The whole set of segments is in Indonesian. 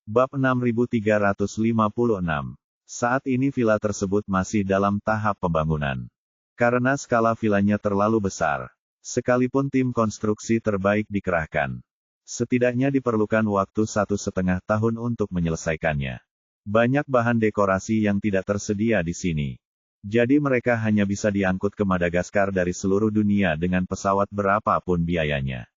Bab 6356. Saat ini villa tersebut masih dalam tahap pembangunan. Karena skala villanya terlalu besar, sekalipun tim konstruksi terbaik dikerahkan, setidaknya diperlukan waktu 1,5 tahun untuk menyelesaikannya. Banyak bahan dekorasi yang tidak tersedia di sini. Jadi mereka hanya bisa diangkut ke Madagaskar dari seluruh dunia dengan pesawat berapapun biayanya.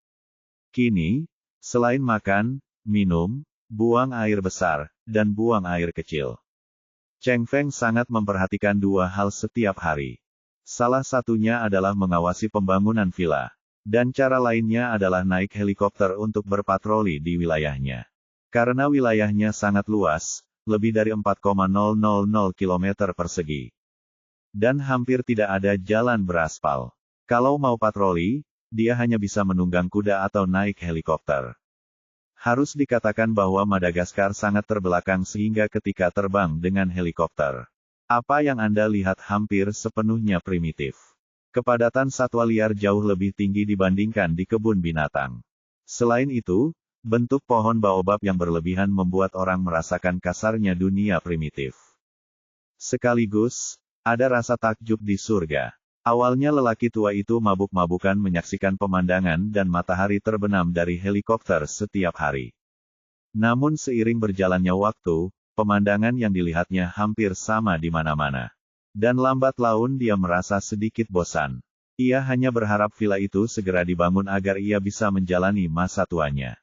Kini, selain makan, minum, buang air besar, dan buang air kecil, Cheng Feng sangat memperhatikan dua hal setiap hari. Salah satunya adalah mengawasi pembangunan villa, dan cara lainnya adalah naik helikopter untuk berpatroli di wilayahnya. Karena wilayahnya sangat luas, lebih dari 4,000 km persegi. Dan hampir tidak ada jalan beraspal. Kalau mau patroli, dia hanya bisa menunggang kuda atau naik helikopter. Harus dikatakan bahwa Madagaskar sangat terbelakang sehingga ketika terbang dengan helikopter, apa yang Anda lihat hampir sepenuhnya primitif. Kepadatan satwa liar jauh lebih tinggi dibandingkan di kebun binatang. Selain itu, bentuk pohon baobab yang berlebihan membuat orang merasakan kasarnya dunia primitif. Sekaligus, ada rasa takjub di surga. Awalnya lelaki tua itu mabuk-mabukan menyaksikan pemandangan dan matahari terbenam dari helikopter setiap hari. Namun seiring berjalannya waktu, pemandangan yang dilihatnya hampir sama di mana-mana. Dan lambat laun dia merasa sedikit bosan. Ia hanya berharap villa itu segera dibangun agar ia bisa menjalani masa tuanya.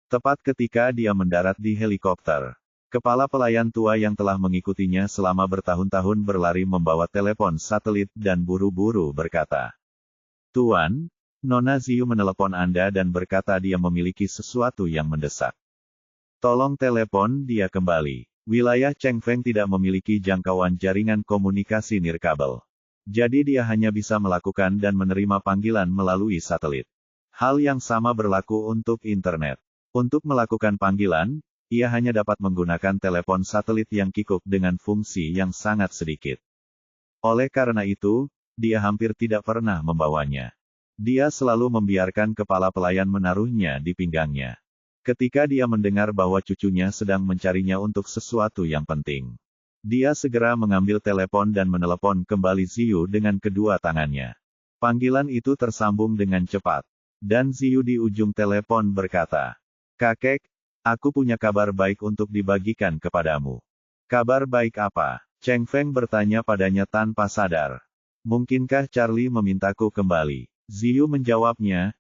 Tepat ketika dia mendarat di helikopter, kepala pelayan tua yang telah mengikutinya selama bertahun-tahun berlari membawa telepon satelit dan buru-buru berkata, "Tuan, Nona Ziyu menelepon Anda dan berkata dia memiliki sesuatu yang mendesak. Tolong telepon dia kembali." Wilayah Cheng Feng tidak memiliki jangkauan jaringan komunikasi nirkabel. Jadi dia hanya bisa melakukan dan menerima panggilan melalui satelit. Hal yang sama berlaku untuk internet. Untuk melakukan panggilan, ia hanya dapat menggunakan telepon satelit yang kikuk dengan fungsi yang sangat sedikit. Oleh karena itu, dia hampir tidak pernah membawanya. Dia selalu membiarkan kepala pelayan menaruhnya di pinggangnya. Ketika dia mendengar bahwa cucunya sedang mencarinya untuk sesuatu yang penting, dia segera mengambil telepon dan menelepon kembali Ziyu dengan kedua tangannya. Panggilan itu tersambung dengan cepat, dan Ziyu di ujung telepon berkata, "Kakek, aku punya kabar baik untuk dibagikan kepadamu." "Kabar baik apa?" Cheng Feng bertanya padanya tanpa sadar. "Mungkinkah Charlie memintaku kembali?" Ziyu menjawabnya,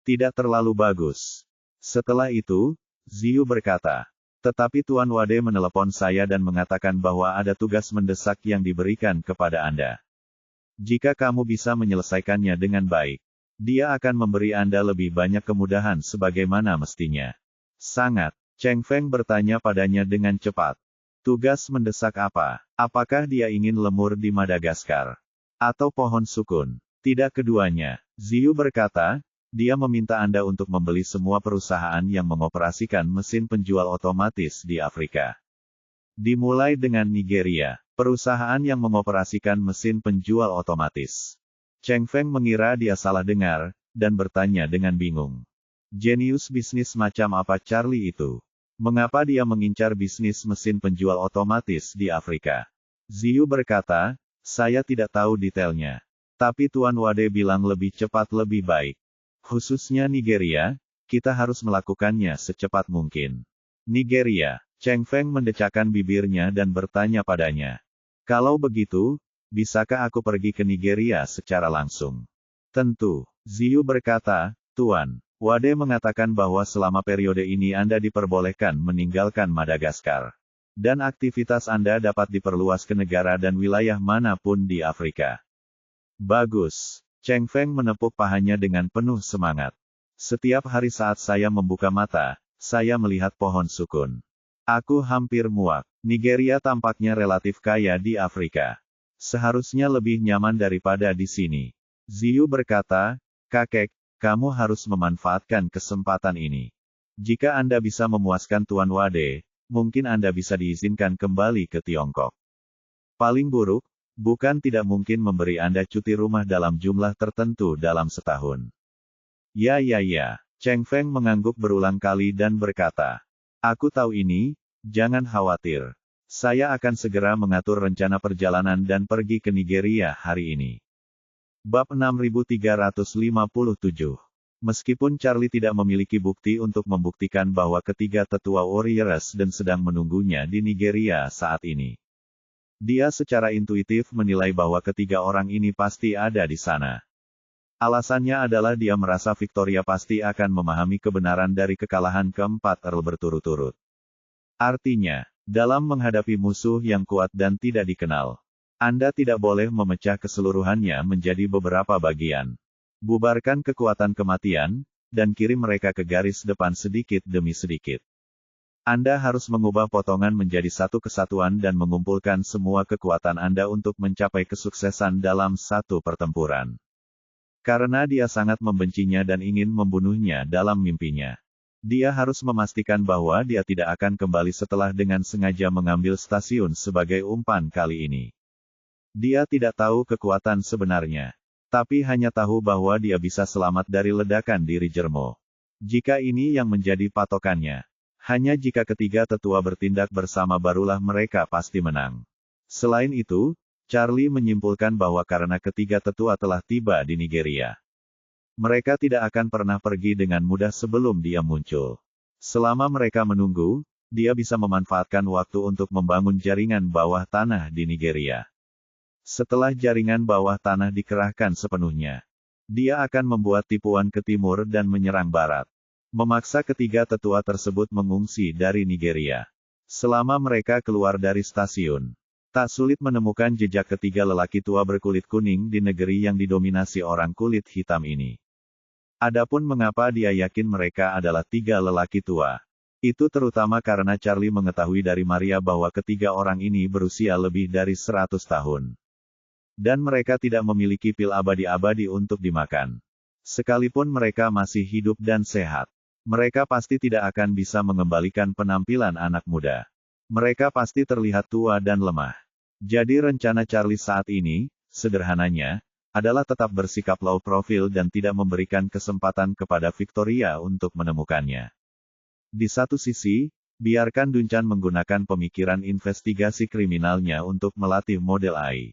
tidak terlalu bagus." Setelah itu, Ziyu berkata, "Tetapi Tuan Wade menelepon saya dan mengatakan bahwa ada tugas mendesak yang diberikan kepada Anda. Jika kamu bisa menyelesaikannya dengan baik, dia akan memberi Anda lebih banyak kemudahan sebagaimana mestinya." "Sangat." Cheng Feng bertanya padanya dengan cepat. "Tugas mendesak apa? Apakah dia ingin lemur di Madagaskar? Atau pohon sukun?" "Tidak keduanya." Ziyu berkata, "Dia meminta Anda untuk membeli semua perusahaan yang mengoperasikan mesin penjual otomatis di Afrika. Dimulai dengan Nigeria, perusahaan yang mengoperasikan mesin penjual otomatis." Cheng Feng mengira dia salah dengar, dan bertanya dengan bingung. Jenius bisnis macam apa Charlie itu? Mengapa dia mengincar bisnis mesin penjual otomatis di Afrika? Ziyu berkata, "Saya tidak tahu detailnya. Tapi Tuan Wade bilang lebih cepat lebih baik. Khususnya Nigeria, kita harus melakukannya secepat mungkin." "Nigeria?" Cheng Feng mendecakkan bibirnya dan bertanya padanya. "Kalau begitu, bisakah aku pergi ke Nigeria secara langsung?" "Tentu." Ziyu berkata, "Tuan Wade mengatakan bahwa selama periode ini Anda diperbolehkan meninggalkan Madagaskar. Dan aktivitas Anda dapat diperluas ke negara dan wilayah manapun di Afrika." "Bagus." Cheng Feng menepuk pahanya dengan penuh semangat. "Setiap hari saat saya membuka mata, saya melihat pohon sukun. Aku hampir muak. Nigeria tampaknya relatif kaya di Afrika. Seharusnya lebih nyaman daripada di sini." Ziyu berkata, "Kakek, kamu harus memanfaatkan kesempatan ini. Jika Anda bisa memuaskan Tuan Wade, mungkin Anda bisa diizinkan kembali ke Tiongkok. Paling buruk, bukan tidak mungkin memberi Anda cuti rumah dalam jumlah tertentu dalam setahun." Ya. Cheng Feng mengangguk berulang kali dan berkata, Aku tahu ini, jangan khawatir. Saya akan segera mengatur rencana perjalanan dan pergi ke Nigeria hari ini. Bab 6357. Meskipun Charlie tidak memiliki bukti untuk membuktikan bahwa ketiga tetua Warriors dan sedang menunggunya di Nigeria saat ini. Dia secara intuitif menilai bahwa ketiga orang ini pasti ada di sana. Alasannya adalah dia merasa Victoria pasti akan memahami kebenaran dari kekalahan keempat Earl berturut-turut. Artinya, dalam menghadapi musuh yang kuat dan tidak dikenal, Anda tidak boleh memecah keseluruhannya menjadi beberapa bagian. Bubarkan kekuatan kematian, dan kirim mereka ke garis depan sedikit demi sedikit. Anda harus mengubah potongan menjadi satu kesatuan dan mengumpulkan semua kekuatan Anda untuk mencapai kesuksesan dalam satu pertempuran. Karena dia sangat membencinya dan ingin membunuhnya dalam mimpinya. Dia harus memastikan bahwa dia tidak akan kembali setelah dengan sengaja mengambil stasiun sebagai umpan kali ini. Dia tidak tahu kekuatan sebenarnya, tapi hanya tahu bahwa dia bisa selamat dari ledakan diri Jermo. Jika ini yang menjadi patokannya, hanya jika ketiga tetua bertindak bersama barulah mereka pasti menang. Selain itu, Charlie menyimpulkan bahwa karena ketiga tetua telah tiba di Nigeria, mereka tidak akan pernah pergi dengan mudah sebelum dia muncul. Selama mereka menunggu, dia bisa memanfaatkan waktu untuk membangun jaringan bawah tanah di Nigeria. Setelah jaringan bawah tanah dikerahkan sepenuhnya, dia akan membuat tipuan ke timur dan menyerang barat. Memaksa ketiga tetua tersebut mengungsi dari Nigeria. Selama mereka keluar dari stasiun, tak sulit menemukan jejak ketiga lelaki tua berkulit kuning di negeri yang didominasi orang kulit hitam ini. Adapun mengapa dia yakin mereka adalah tiga lelaki tua, itu terutama karena Charlie mengetahui dari Maria bahwa ketiga orang ini berusia lebih dari 100 tahun. Dan mereka tidak memiliki pil abadi-abadi untuk dimakan. Sekalipun mereka masih hidup dan sehat, mereka pasti tidak akan bisa mengembalikan penampilan anak muda. Mereka pasti terlihat tua dan lemah. Jadi rencana Charlie saat ini, sederhananya, adalah tetap bersikap low profile dan tidak memberikan kesempatan kepada Victoria untuk menemukannya. Di satu sisi, biarkan Duncan menggunakan pemikiran investigasi kriminalnya untuk melatih model AI.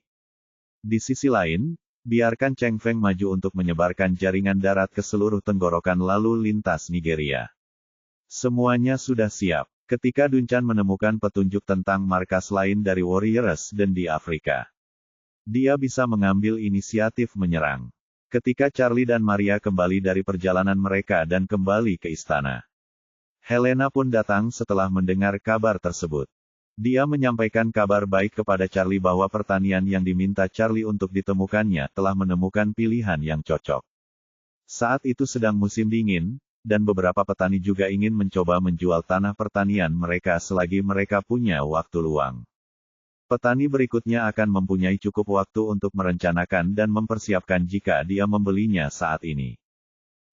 Di sisi lain, biarkan Cheng Feng maju untuk menyebarkan jaringan darat ke seluruh tenggorokan lalu lintas Nigeria. Semuanya sudah siap, ketika Duncan menemukan petunjuk tentang markas lain dari Warriors dan di Afrika. Dia bisa mengambil inisiatif menyerang. Ketika Charlie dan Maria kembali dari perjalanan mereka dan kembali ke istana, Helena pun datang setelah mendengar kabar tersebut. Dia menyampaikan kabar baik kepada Charlie bahwa pertanian yang diminta Charlie untuk ditemukannya telah menemukan pilihan yang cocok. Saat itu sedang musim dingin, dan beberapa petani juga ingin mencoba menjual tanah pertanian mereka selagi mereka punya waktu luang. Petani berikutnya akan mempunyai cukup waktu untuk merencanakan dan mempersiapkan jika dia membelinya saat ini,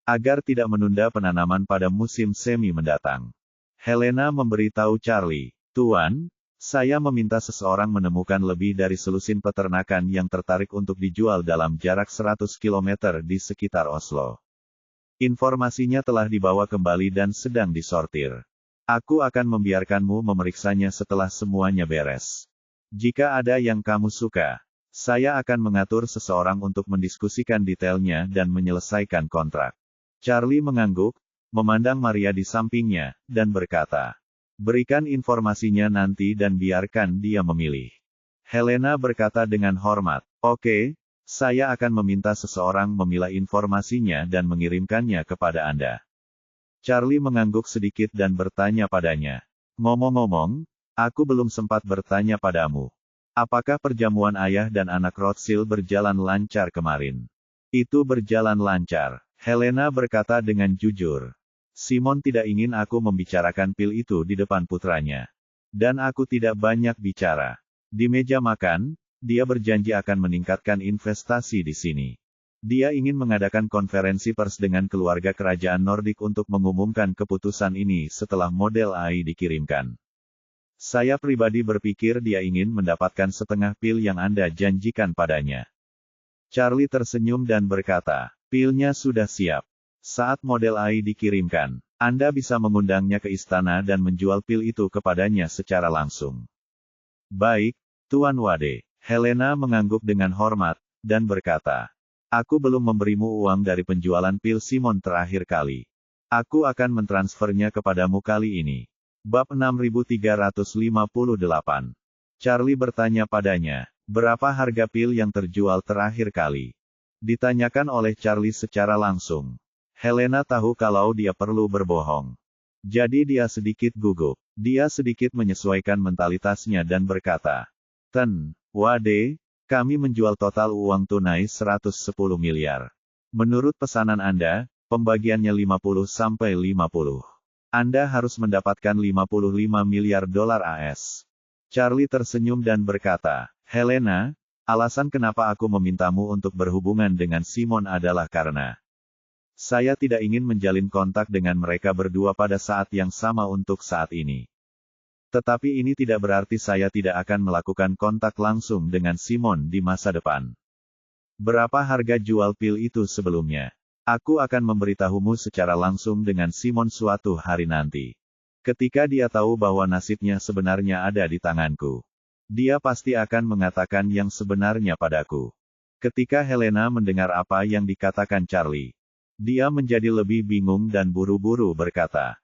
agar tidak menunda penanaman pada musim semi mendatang. Helena memberitahu Charlie, "Tuan, saya meminta seseorang menemukan lebih dari selusin peternakan yang tertarik untuk dijual dalam jarak 100 km di sekitar Oslo. Informasinya telah dibawa kembali dan sedang disortir. Aku akan membiarkanmu memeriksanya setelah semuanya beres. Jika ada yang kamu suka, saya akan mengatur seseorang untuk mendiskusikan detailnya dan menyelesaikan kontrak." Charlie mengangguk, memandang Maria di sampingnya, dan berkata, "Berikan informasinya nanti dan biarkan dia memilih." Helena berkata dengan hormat, "Oke, saya akan meminta seseorang memilah informasinya dan mengirimkannya kepada Anda." Charlie mengangguk sedikit dan bertanya padanya, "Ngomong-ngomong, aku belum sempat bertanya padamu. Apakah perjamuan ayah dan anak Rothschild berjalan lancar kemarin?" "Itu berjalan lancar," Helena berkata dengan jujur. "Simon tidak ingin aku membicarakan pil itu di depan putranya. Dan aku tidak banyak bicara. Di meja makan, dia berjanji akan meningkatkan investasi di sini. Dia ingin mengadakan konferensi pers dengan keluarga kerajaan Nordik untuk mengumumkan keputusan ini setelah model AI dikirimkan. Saya pribadi berpikir dia ingin mendapatkan setengah pil yang Anda janjikan padanya." Charlie tersenyum dan berkata, "Pilnya sudah siap. Saat model AI dikirimkan, Anda bisa mengundangnya ke istana dan menjual pil itu kepadanya secara langsung. Baik, Tuan Wade. Helena mengangguk dengan hormat, dan berkata, aku belum memberimu uang dari penjualan pil Simon terakhir kali. Aku akan mentransfernya kepadamu kali ini. Bab 6358. Charlie bertanya padanya, berapa harga pil yang terjual terakhir kali? Ditanyakan oleh Charlie secara langsung. Helena tahu kalau dia perlu berbohong. Jadi dia sedikit gugup. Dia sedikit menyesuaikan mentalitasnya dan berkata, Wade, kami menjual total uang tunai 110 miliar. Menurut pesanan Anda, pembagiannya 50 sampai 50. Anda harus mendapatkan 55 miliar dolar AS. Charlie tersenyum dan berkata, Helena, alasan kenapa aku memintamu untuk berhubungan dengan Simon adalah karena saya tidak ingin menjalin kontak dengan mereka berdua pada saat yang sama untuk saat ini. Tetapi ini tidak berarti saya tidak akan melakukan kontak langsung dengan Simon di masa depan. Berapa harga jual pil itu sebelumnya? Aku akan memberitahumu secara langsung dengan Simon suatu hari nanti. Ketika dia tahu bahwa nasibnya sebenarnya ada di tanganku. Dia pasti akan mengatakan yang sebenarnya padaku. Ketika Helena mendengar apa yang dikatakan Charlie, dia menjadi lebih bingung dan buru-buru berkata,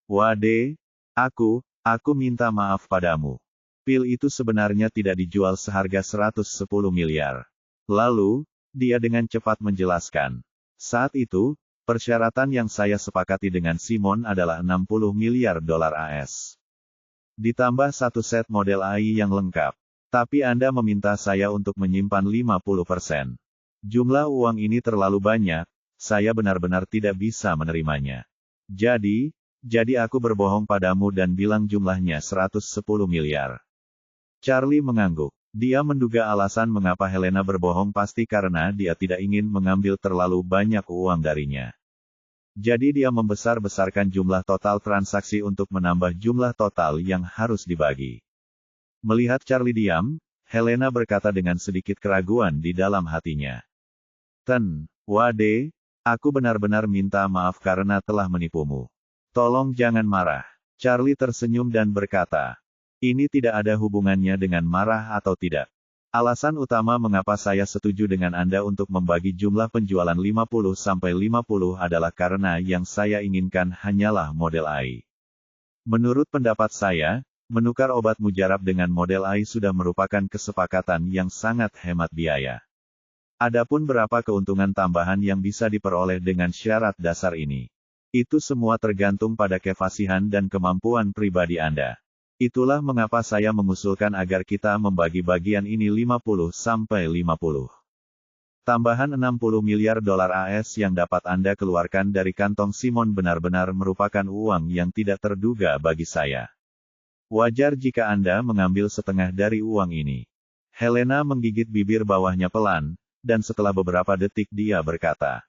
Wade, aku minta maaf padamu. Pil itu sebenarnya tidak dijual seharga 110 miliar. Lalu, dia dengan cepat menjelaskan. Saat itu, persyaratan yang saya sepakati dengan Simon adalah 60 miliar dolar AS. Ditambah satu set model AI yang lengkap. Tapi Anda meminta saya untuk menyimpan 50%. Jumlah uang ini terlalu banyak. Saya benar-benar tidak bisa menerimanya. Jadi aku berbohong padamu dan bilang jumlahnya 110 miliar. Charlie mengangguk. Dia menduga alasan mengapa Helena berbohong pasti karena dia tidak ingin mengambil terlalu banyak uang darinya. Jadi dia membesar-besarkan jumlah total transaksi untuk menambah jumlah total yang harus dibagi. Melihat Charlie diam, Helena berkata dengan sedikit keraguan di dalam hatinya. Wade, aku benar-benar minta maaf karena telah menipumu. Tolong jangan marah. Charlie tersenyum dan berkata, ini tidak ada hubungannya dengan marah atau tidak. Alasan utama mengapa saya setuju dengan Anda untuk membagi jumlah penjualan 50 sampai 50 adalah karena yang saya inginkan hanyalah model AI. Menurut pendapat saya, menukar obat mujarab dengan model AI sudah merupakan kesepakatan yang sangat hemat biaya. Adapun berapa keuntungan tambahan yang bisa diperoleh dengan syarat dasar ini. Itu semua tergantung pada kefasihan dan kemampuan pribadi Anda. Itulah mengapa saya mengusulkan agar kita membagi bagian ini 50 sampai 50. Tambahan 60 miliar dolar AS yang dapat Anda keluarkan dari kantong Simon benar-benar merupakan uang yang tidak terduga bagi saya. Wajar jika Anda mengambil setengah dari uang ini. Helena menggigit bibir bawahnya pelan, dan setelah beberapa detik dia berkata,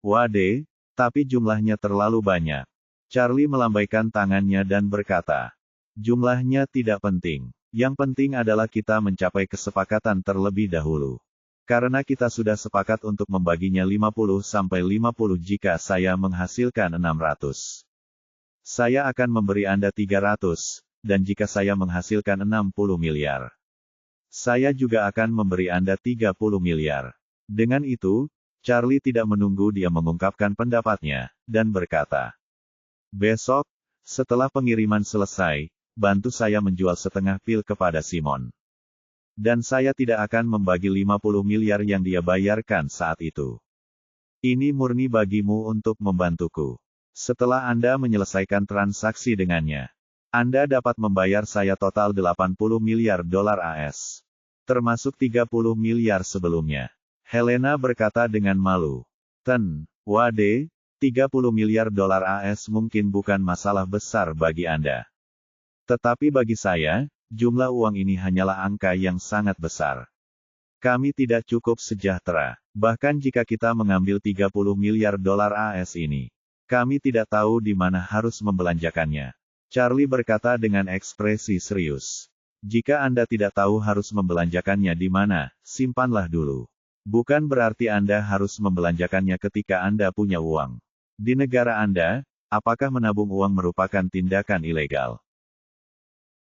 Wade, tapi jumlahnya terlalu banyak. Charlie melambaikan tangannya dan berkata, jumlahnya tidak penting. Yang penting adalah kita mencapai kesepakatan terlebih dahulu. Karena kita sudah sepakat untuk membaginya 50 sampai 50 jika saya menghasilkan 600. Saya akan memberi Anda 300, dan jika saya menghasilkan 60 miliar. Saya juga akan memberi Anda 30 miliar. Dengan itu, Charlie tidak menunggu dia mengungkapkan pendapatnya, dan berkata, besok, setelah pengiriman selesai, bantu saya menjual setengah pil kepada Simon. Dan saya tidak akan membagi 50 miliar yang dia bayarkan saat itu. Ini murni bagimu untuk membantuku. Setelah Anda menyelesaikan transaksi dengannya, Anda dapat membayar saya total 80 miliar dolar AS. Termasuk 30 miliar sebelumnya. Helena berkata dengan malu. Wade, 30 miliar dolar AS mungkin bukan masalah besar bagi Anda. Tetapi bagi saya, jumlah uang ini hanyalah angka yang sangat besar. Kami tidak cukup sejahtera. Bahkan jika kita mengambil 30 miliar dolar AS ini, kami tidak tahu di mana harus membelanjakannya. Charlie berkata dengan ekspresi serius. Jika Anda tidak tahu harus membelanjakannya di mana, simpanlah dulu. Bukan berarti Anda harus membelanjakannya ketika Anda punya uang. Di negara Anda, apakah menabung uang merupakan tindakan ilegal?